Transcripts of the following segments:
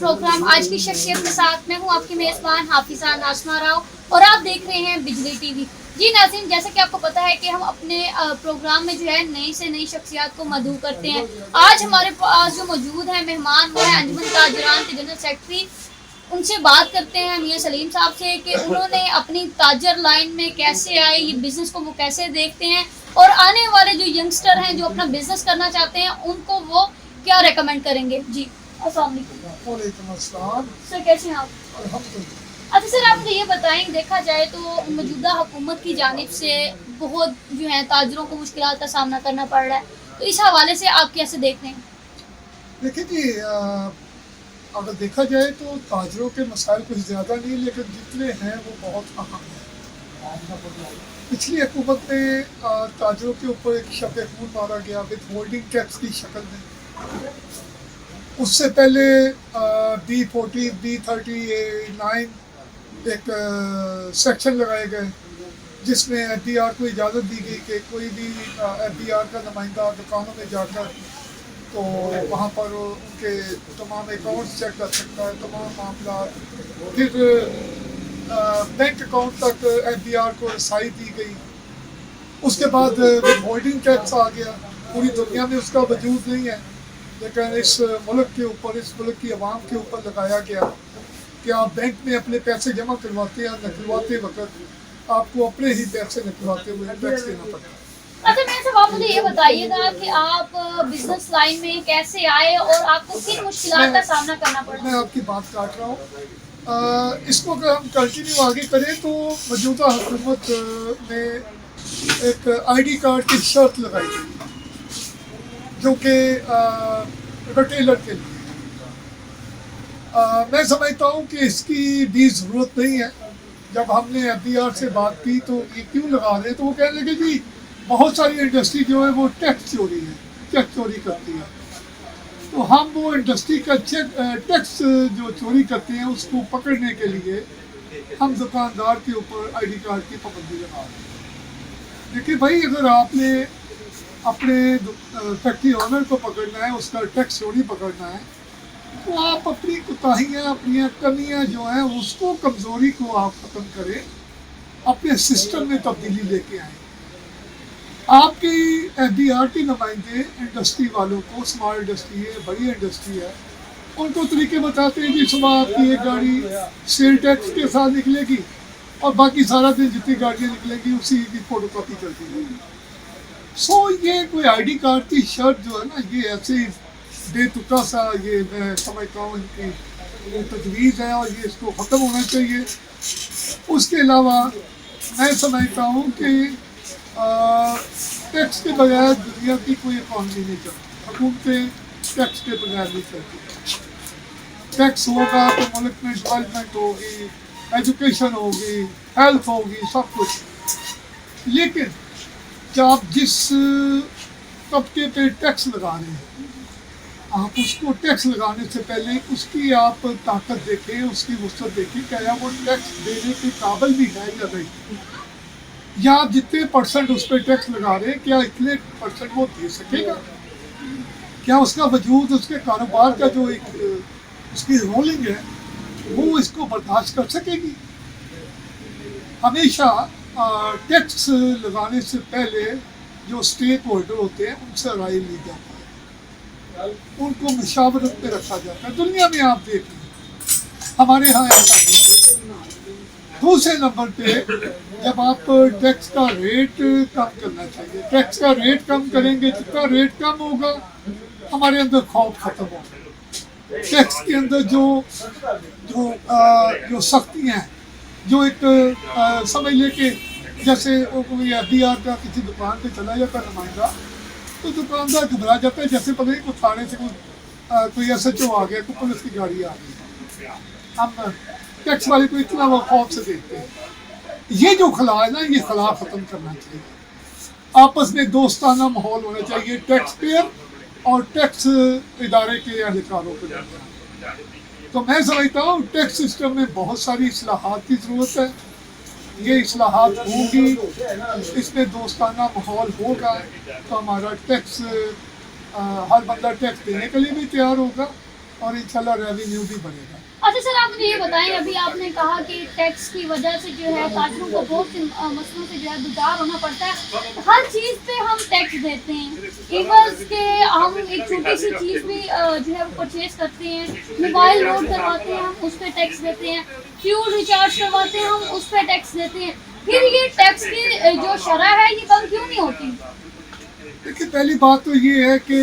Programme आज की शख्सियत के साथ। मैं हूं आपकी मेज़बान हाफिज़ा नाज़मा राव और आप देख रहे हैं बिजली टीवी। जी नाज़रीन, जैसे कि आपको पता है कि हम अपने प्रोग्राम में जो है नई से नई शख्सियत को मदऊ करते हैं। आज हमारे पास जो मौजूद है मेहमान, वो है अंजुमन ताजरान के जनरल सेक्रेटरी। उनसे बात करते हैं मियां सलीम साहब से कि उन्होंने अपनी ताजर लाइन में कैसे आए, ये बिज़नेस को वो कैसे देखते हैं और आने वाले जो यंगस्टर हैं जो अपना बिज़नेस करना चाहते हैं उनको वो क्या रेकमेंड करेंगे। जी अस्सलाम वालेकुम। सर कैसे हैं आप? अच्छा सर, आप मुझे ये बताएं, देखा जाए तो मौजूदा हुकूमत की जानिब से बहुत जो है ताजरों को मुश्किलात का सामना करना पड़ रहा है, तो इस हवाले से आप कैसे देखते हैं? देखिए जी, अगर देखा जाए तो ताजरों के मसाइल कुछ ज़्यादा नहीं, लेकिन जितने हैं वो बहुत अहम हैं। पिछली हुकूमत में ताजरों के ऊपर एक शब खून मारा गया विद होल्डिंग टैक्स की शक्ल में। उससे पहले B40, B39 एक सेक्शन लगाए गए जिसमें FBR को इजाज़त दी गई कि कोई भी FBR का नुमाइंदा दुकानों में जाकर तो वहाँ पर उनके तमाम अकाउंट्स चेक कर सकता है, तमाम मामला। फिर बैंक अकाउंट तक FBR को रसाई दी गई। उसके बाद होल्डिंग टैक्स आ गया। पूरी दुनिया में उसका वजूद नहीं है, लेकिन इस मुल्क के ऊपर, इस मुल्क की आवाम के ऊपर लगाया गया कि आप बैंक में अपने पैसे जमा करवाते हैं, निकलवाते वक्त आपको अपने ही पैसे निकलवाते हुए टैक्स देना पड़ता है। अच्छा मेरे साहब, आप मुझे ये बताइएगा कि आप बिजनेस लाइन में कैसे आए और आपको किन मुश्किलात का सामना करना पड़ा? मैं आपकी बात काट रहा हूँ। इसको अगर हम कंटिन्यू आगे करें तो मौजूदा हुकूमत ने एक ID कार्ड की शर्त लगाई गई जो कि रिटेलर के लिए। मैं समझता हूँ कि इसकी भी ज़रूरत नहीं है। जब हमने FBR से बात की तो ये क्यों लगा रहे हैं, तो वो कहने लगे जी बहुत सारी इंडस्ट्री जो है वो टैक्स चोरी है, टैक्स चोरी करती है। तो हम वो इंडस्ट्री का टैक्स जो चोरी करते हैं उसको पकड़ने के लिए हम दुकानदार के ऊपर ID कार्ड की पाबंदी लगा रहे हैं। देखिए भाई, अगर आपने अपने फैक्ट्री ऑनर को पकड़ना है, उसका टैक्स चोरी पकड़ना है, तो आप अपनी कोताहियाँ, अपनी कमियाँ जो हैं उसको, कमज़ोरी को आप ख़त्म करें, अपने सिस्टम में तब्दीली लेके आएँ। आपकी FBR के नुमाइंदे इंडस्ट्री वालों को, स्मॉल इंडस्ट्री है, बड़ी इंडस्ट्री है, उनको तरीके बताते हैं जी सुबह आपकी एक गाड़ी सेल टैक्स के साथ निकलेगी और बाकी सारा दिन जितनी गाड़ियाँ निकलेंगी उसी की फ़ोटोकॉपी करती रहेगी। सो ये कोई ID कार्ड की शर्त जो है ना, ये ऐसे बेतुका सा, ये मैं समझता हूँ इनकी तजवीज़ है और ये इसको ख़त्म होना चाहिए। उसके अलावा मैं समझता हूँ कि टैक्स के बगैर दुनिया की कोई इकॉनमी नहीं चलती। हुकूमतें टैक्स के बगैर नहीं चलती। टैक्स होगा तो मुल्क में डेवलपमेंट होगी, एजुकेशन होगी, हेल्थ होगी, सब कुछ। लेकिन जब जिस तबके पे टैक्स लगा रहे हैं, आप उसको टैक्स लगाने से पहले उसकी आप ताकत देखें, उसकी वसअत देखें, क्या वो टैक्स देने के काबिल भी है या नहीं, या आप जितने % उस पर टैक्स लगा रहे हैं क्या इतने % वो दे सकेगा, क्या उसका वजूद, उसके कारोबार का जो एक उसकी रोलिंग है वो इसको बर्दाश्त कर सकेगी। हमेशा टैक्स लगाने से पहले जो स्टेक होल्डर होते हैं उनसे राय ली जाती है, उनको मशावरत में रखा जाता है। दुनिया में आप देख लें, हमारे यहाँ ऐसा नहीं। दूसरे नंबर पे जब आप टैक्स का रेट कम करना चाहिए, टैक्स का रेट कम करेंगे, जितना रेट कम होगा हमारे अंदर खौफ खत्म होगा। टैक्स के अंदर जो सख्तियाँ हैं, जो एक समझ ले कि जैसे कोई FBR का किसी दुकान पे चला जाता नुमाइंदा, तो दुकानदार घबरा जाता है, जैसे पता नहीं कोई थाने से कोई SHO आ गया, कोई पुलिस की गाड़ी आ गई। हम टैक्स वाले को इतना वो खौफ से देखते हैं। ये जो खला है ना, ये खला ख़त्म करना चाहिए। आपस में दोस्ताना माहौल होना चाहिए टैक्स पेयर और टैक्स इदारे के अधिकारों के दरमियान। तो मैं समझता हूँ टैक्स सिस्टम में बहुत सारी इस्लाहात की ज़रूरत है। ये इस्लाहात होगी, इसमें दोस्ताना माहौल होगा तो हमारा टैक्स, हर बंदा टैक्स देने के लिए भी तैयार होगा और इंशाल्लाह रेवेन्यू भी बढ़ेगा। अच्छा सर, आप मुझे ये बताएं, अभी आपने कहा कि टैक्स की वजह से जो है ताजरों को बहुत से मसलों से जो है गुजार होना पड़ता है। हर चीज़ पे हम टैक्स देते हैं, इवन के हम एक छोटी सी चीज़ भी जो है वो परचेज करते हैं, मोबाइल लोड करवाते हैं हम उस पर टैक्स देते हैं, फ्यूल रिचार्ज करवाते हैं हम उस पर टैक्स देते हैं। फिर ये टैक्स की जो शरह है ये कम क्यों नहीं होती? देखिए, पहली बात तो ये है कि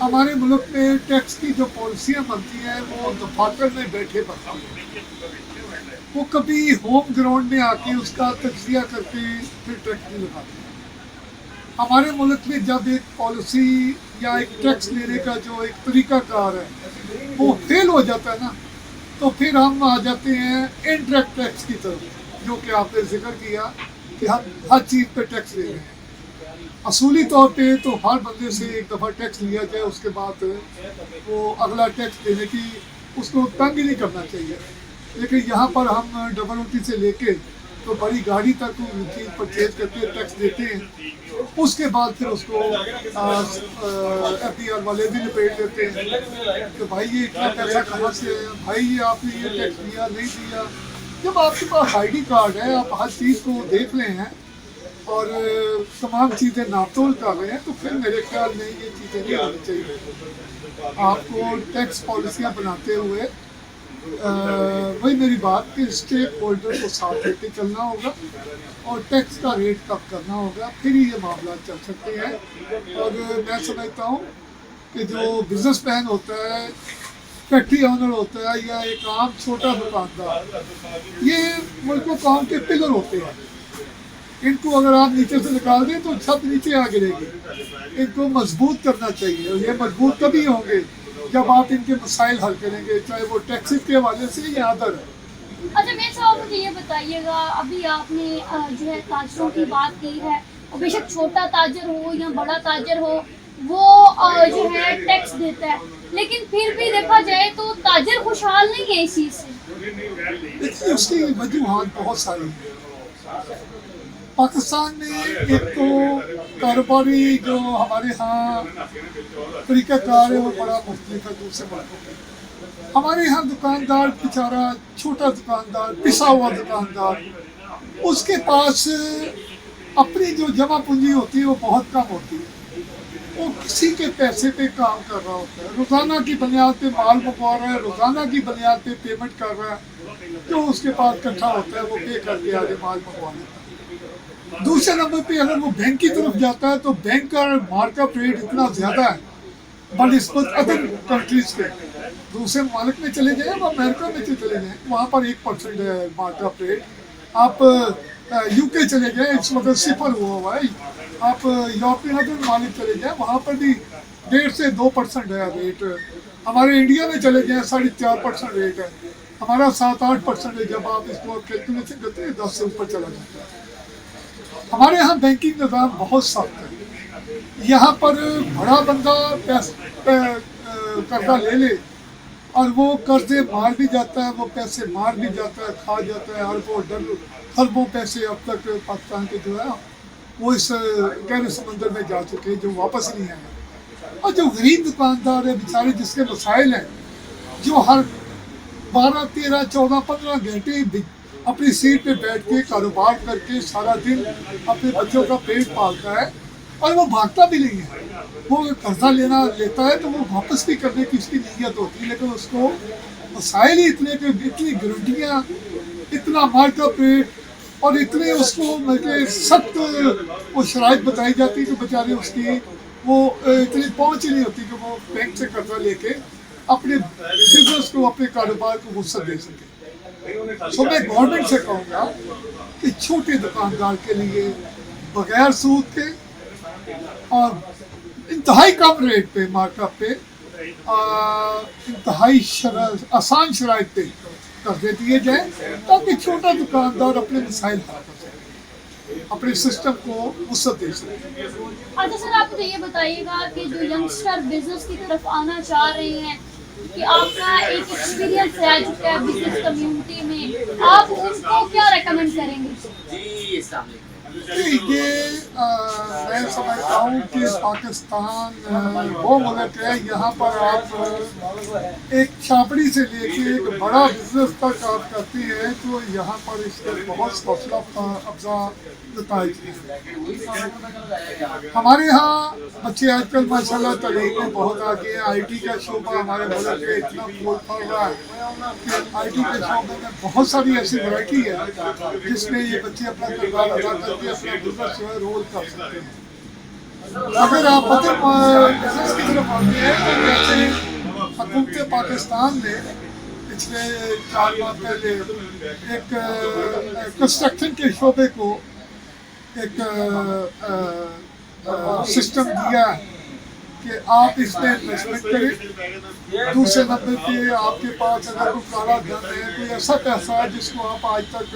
हमारे मुल्क में टैक्स की जो पॉलिसियाँ बनती हैं वो दफातर में बैठे बनती हैं। वो कभी होम ग्राउंड में आके उसका तज्जिया करके फिर टैक्स नहीं लगाते। हमारे मुल्क में जब एक पॉलिसी या एक टैक्स लेने का जो एक तरीकाकार है वो फेल हो जाता है ना, तो फिर हम आ जाते हैं इनडायरेक्ट टैक्स की तरफ, जो कि आपने जिक्र किया कि हम हर चीज़ पे टैक्स ले रहे हैं। असूली तौर पे तो हर बंदे से एक दफ़ा टैक्स लिया जाए, उसके बाद वो अगला टैक्स देने की उसको तंग ही नहीं करना चाहिए। लेकिन यहाँ पर हम डबल ओटी से लेके तो बड़ी गाड़ी तक चीज़ परचेज करके टैक्स देते हैं, उसके बाद फिर उसको FDR वाले भी लपेट देते हैं कि भाई ये इतना पैसा कहाँ से है, भाई ये आपने ये टैक्स दिया नहीं दिया। जब आपके पास ID कार्ड है, आप हर चीज़ को देख रहे हैं और तमाम चीज़ें नापतोल कर रहे हैं, तो फिर मेरे ख्याल में ये चीज़ें नहीं होनी चाहिए। आपको टैक्स पॉलिसियाँ बनाते हुए वही मेरी बात कि स्टेक होल्डर को साथ लेके चलना होगा और टैक्स का रेट कम करना होगा, फिर ही ये मामला चल सकते हैं। और मैं समझता हूँ कि जो बिजनेसमैन होता है, फैक्ट्री ऑनर होता है, या एक आम छोटा दुकानदार, ये मुल्क काम के पिलर होते हैं। इनको अगर आप नीचे से निकाल दें तो छत नीचे आ गिरेगी। इनको मजबूत करना चाहिए, और ये मजबूत तभी होंगे जब आप इनके मसाइल हल करेंगे, चाहे वो टैक्सेस के हवाले से या अदर है। अच्छा मेरे साहब, मुझे ये बताइएगा, अभी आपने जो है ताजरों की बात की है, और बेशक छोटा ताजर हो या बड़ा ताजर हो, वो जो है टैक्स देता है, लेकिन फिर भी देखा जाए तो ताजर खुशहाल नहीं है इस चीज़ से। देखिए, उसकी वजूहात बहुत सारी हैं। पाकिस्तान में एक तो कारोबारी जो हमारे यहाँ तरीक़ाकार है वो बड़ा मुख्तलिफ है दूसरे मुल्कों में। हमारे यहाँ दुकानदार बेचारा, छोटा दुकानदार, पिसा हुआ दुकानदार, उसके पास अपनी जो जमा पूंजी होती है वो बहुत कम होती है। वो किसी के पैसे पे काम कर रहा होता है, रोज़ाना की बुनियाद पे माल मंगवा रहा है, रोज़ाना की बुनियाद पे पेमेंट कर रहा है, जो उसके पास इकट्ठा होता है वो पे करके आगे माल मंगवा लेता है। दूसरे नंबर पे अगर वो बैंक की तरफ जाता है तो बैंक का मार्कअप रेट इतना ज़्यादा है बनस्बत अदर कंट्रीज के। दूसरे ममालिक में चले जाएँ, वो अमेरिका में चले जाएँ, वहाँ पर 1% है मार्कअप रेट। आप UK चले जाएँ, इस वक्त 0 हुआ है। आप यूरोपियन अदर ममालिक चले जाएँ, वहाँ पर भी 1.5 से 2% है रेट। हमारे इंडिया में चले जाएँ 4.5% रेट है, हमारा 7-8% है। जब आप इसको कैलकुलेशन करते हैं 10 से ऊपर चला जाता है। हमारे यहाँ बैंकिंग निज़ाम बहुत सख्त है। यहाँ पर बड़ा बंदा कर्जा ले ले और वो कर्जे मार भी जाता है, वो पैसे मार भी जाता है, खा जाता है, और वो खरबों पैसे अब तक पाकिस्तान के जो है वो इस गहरे समंदर में जा चुके हैं, जो वापस नहीं आए। और जो गरीब दुकानदार है बेचारे, जिसके मसाइल हैं, जो हर 12, 13, 14, 15 घंटे अपनी सीट पे बैठ के कारोबार करके सारा दिन अपने बच्चों का पेट पालता है, और वो भागता भी नहीं है। वो कर्जा लेता है तो वो वापस भी करने की उसकी नीयत होती है, लेकिन उसको मसाइल ही इतने कि इतनी गारंटियाँ, इतना मार्कअप रेट, और इतने उसको मतलब सख्त वो शराइत बताई जाती है कि बेचारे उसकी वो इतनी पहुँच ही नहीं होती कि वो बैंक से कर्जा लेके अपने बिजनेस को, अपने कारोबार को वसअत दे सके। तो मैं गवर्नमेंट से कहूँगा कि छोटे दुकानदार के लिए बगैर सूद के और इंतहाई कम रेट पे, मार्कअप पे, इंतहाई आसान शराइत पे कर्जे दिए जाए, ताकि छोटा दुकानदार अपने मसाइल हल कर सके, अपने सिस्टम को वसअत दे सके। अच्छा सर, आप मुझे ये बताइएगा कि जो यंगस्टर बिजनेस की तरफ आना चाह रहे हैं, कि आपका एक एक्सपीरियंस रह चुका है बिजनेस कम्युनिटी में, आप उनको क्या रेकमेंड करेंगे? जी, ये मैं समझता हूँ कि पाकिस्तान वो मुल्क है, यहाँ पर आप एक छापड़ी से लेके एक बड़ा बिजनेस तक आप करती हैं, तो यहाँ पर इसके बहुत हौसला अफजा नताइज हैं। हमारे यहाँ बच्चे आजकल माशाल्लाह तालीम में बहुत आगे हैं। IT का शोबा हमारे मुल्क में इतना फूल फल रहा है कि IT के शोबे में बहुत सारी ऐसी वैरायटी है जिसमें ये बच्चे अपना किरदार अदा करके अपना बिजनेस जो है रोल कर सकते हैं। अगर आप बिजनेस की तरफ आते हैं तो जैसे हुकूमत पाकिस्तान ने पिछले 4 माह पहले एक कंस्ट्रक्शन के शोबे को एक सिस्टम दिया कि आप इसमें इन्वेस्टमेंट करें। दूसरे नंबर पे आपके पास अगर कोई काला धन है, कोई ऐसा पैसा है जिसको आप आज तक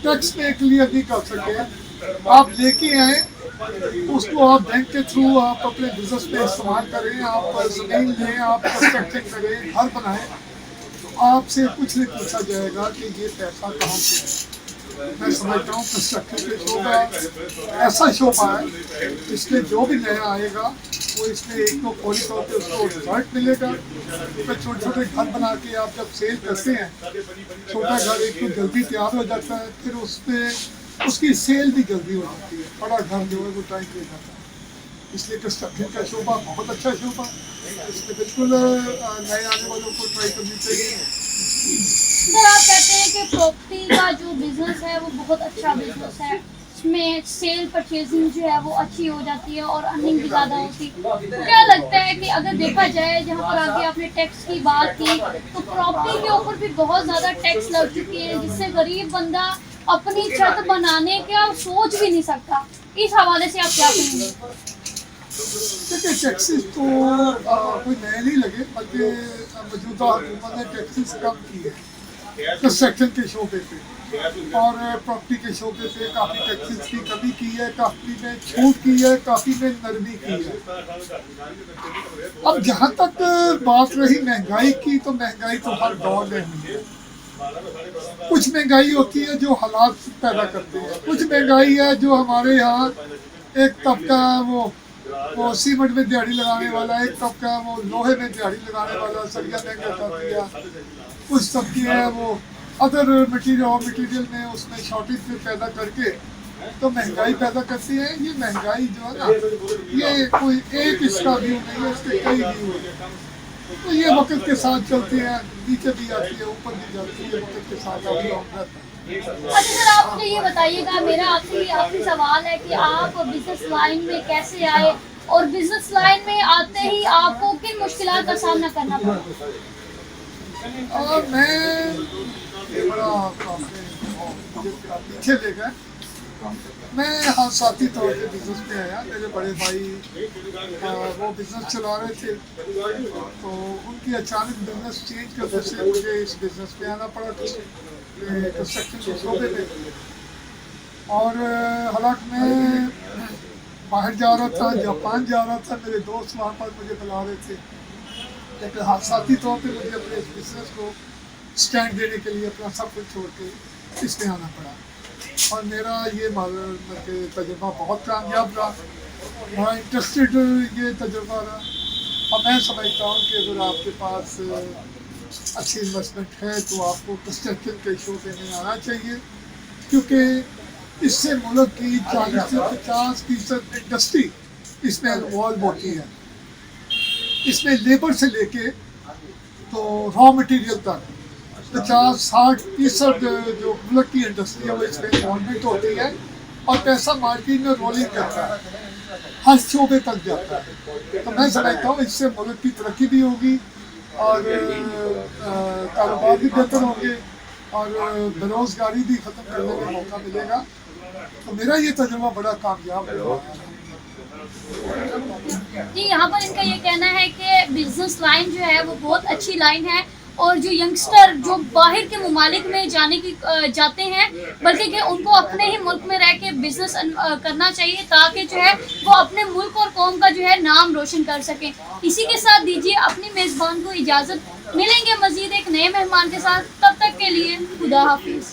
टैक्स में क्लियर नहीं कर सके, आप लेके आए, उसको आप बैंक के थ्रू आप अपने बिजनेस में इस्तेमाल करें। आप ज़मीन लें, आप कंस्ट्रक्शन करें, घर बनाएं, तो आपसे कुछ नहीं पूछा जाएगा कि ये पैसा कहाँ से है। मैं समझता हूँ कंस्ट्रक्शन के शोबा ऐसा शोबा है, इसमें जो भी नया आएगा वो इसमें एक तो फौरी तौर पे उसको रिजल्ट मिलेगा। तो छोटे छोटे घर बना के आप जब सेल करते हैं, छोटा घर एक तो जल्दी तैयार हो जाता है, फिर उसमें उसकी सेल भी जल्दी हो जाती है। बड़ा घर जो है वो टाइम ले जाता है। इसलिए कंस्ट्रक्शन का शोबा बहुत अच्छा शोबा, इसमें बिल्कुल नए आने वालों को ट्राई करनी चाहिए। सर, आप कहते हैं कि प्रॉपर्टी का जो बिजनेस है वो बहुत अच्छा बिजनेस है, इसमें सेल परचेजिंग जो है वो अच्छी हो जाती है और अर्निंग भी ज़्यादा होती है। तो क्या लगता है कि अगर देखा जाए, जहाँ पर आगे आपने टैक्स की बात की, तो प्रॉपर्टी के ऊपर भी बहुत ज़्यादा टैक्स लग चुकी है, जिससे गरीब बंदा अपनी छत बनाने का सोच भी नहीं सकता। इस हवाले से आप क्या कहेंगे? देखिए, टैक्सेस तो कोई नए नहीं लगे, बल्कि मौजूदा हुकूमत ने टैक्सेस कम किए कंस्ट्रक्शन के शोबे पे, और प्रॉपर्टी के शोबे पे काफ़ी टैक्सेस की कमी की है, काफ़ी में छूट की है, काफ़ी में नरमी की है। अब जहाँ तक बात रही महंगाई की, तो महंगाई तो हर दौर में हुई है। कुछ महंगाई होती है जो हालात पैदा करते हैं, कुछ महंगाई है जो हमारे यहाँ एक तबका वो सीमेंट में दिहाड़ी लगाने वाला, एक तबका वो लोहे में दिहाड़ी लगाने वाला सरिया महंगा कर दिया, कुछ तबके हैं वो अदर मटेरियल में उसमें शॉर्टेज पैदा करके तो महंगाई पैदा करती है। ये महंगाई जो है ना, ये कोई एक इसका व्यू नहीं है, इसके कई व्यू है। तो ये वक्त के साथ चलती है, नीचे भी आती है, ऊपर भी जाती है, वक्त के साथ अभी रहता है। अच्छा सर, आप मुझे ये बताइएगा, मेरा आपसे आखिरी सवाल है कि आप बिजनेस लाइन में कैसे आए, और बिजनेस लाइन में आते ही आपको किन मुश्किलात का सामना करना पड़ा? और मैं बड़ा पीछे ले गए, मैं साथी तौर पे बिजनेस पे आया। मेरे बड़े भाई वो बिजनेस चला रहे थे, तो उनकी अचानक बिजनेस चेंज करने से मुझे इस बिजनेस पे आना पड़ा कंस्ट्रक्शन के शोबे पे। और हालांकि मैं बाहर जा रहा था, जापान जा रहा था, मेरे दोस्त वहाँ पर मुझे बुला रहे थे, लेकिन हादसाती तौर पे मुझे अपने इस बिजनेस को स्टैंड देने के लिए अपना सब कुछ छोड़ के इसमें आना पड़ा। और मेरा ये तजुर्बा बहुत कामयाब रहा, बड़ा इंटरेस्टेड ये तजुर्बा रहा। और मैं समझता हूँ कि अगर आपके पास अच्छी इन्वेस्टमेंट है तो आपको कंस्ट्रक्शन के शोबे में आना चाहिए, क्योंकि इससे मुल्क की 40 से 50% इंडस्ट्री इसमें इन्वॉल्व होती है। इसमें लेबर से लेके तो रॉ मटेरियल तक 50-60% जो मुल्क की इंडस्ट्री है वो इसमें इन्वॉल्वमेंट होती है, और पैसा मार्केट में रोलिंग करता है, हर शोबे तक जाता है। तो मैं समझता हूँ इससे मुल्क की तरक्की भी होगी और कारोबार भी बेहतर होंगे और बेरोजगारी भी ख़त्म करने का मौका मिलेगा। तो मेरा ये तजुर्बा बड़ा कामयाब रहा है। जी, यहाँ पर इनका ये कहना है कि बिजनेस लाइन जो है वो बहुत अच्छी लाइन है, और जो यंगस्टर जो बाहर के ममालिक में जाते हैं, बल्कि कि उनको अपने ही मुल्क में रह के बिजनेस करना चाहिए, ताकि जो है वो अपने मुल्क और कौम का जो है नाम रोशन कर सकें। इसी के साथ दीजिए अपनी मेज़बान को इजाज़त, मिलेंगे मज़ीद एक नए मेहमान के साथ, तब तक के लिए खुदा हाफिज़।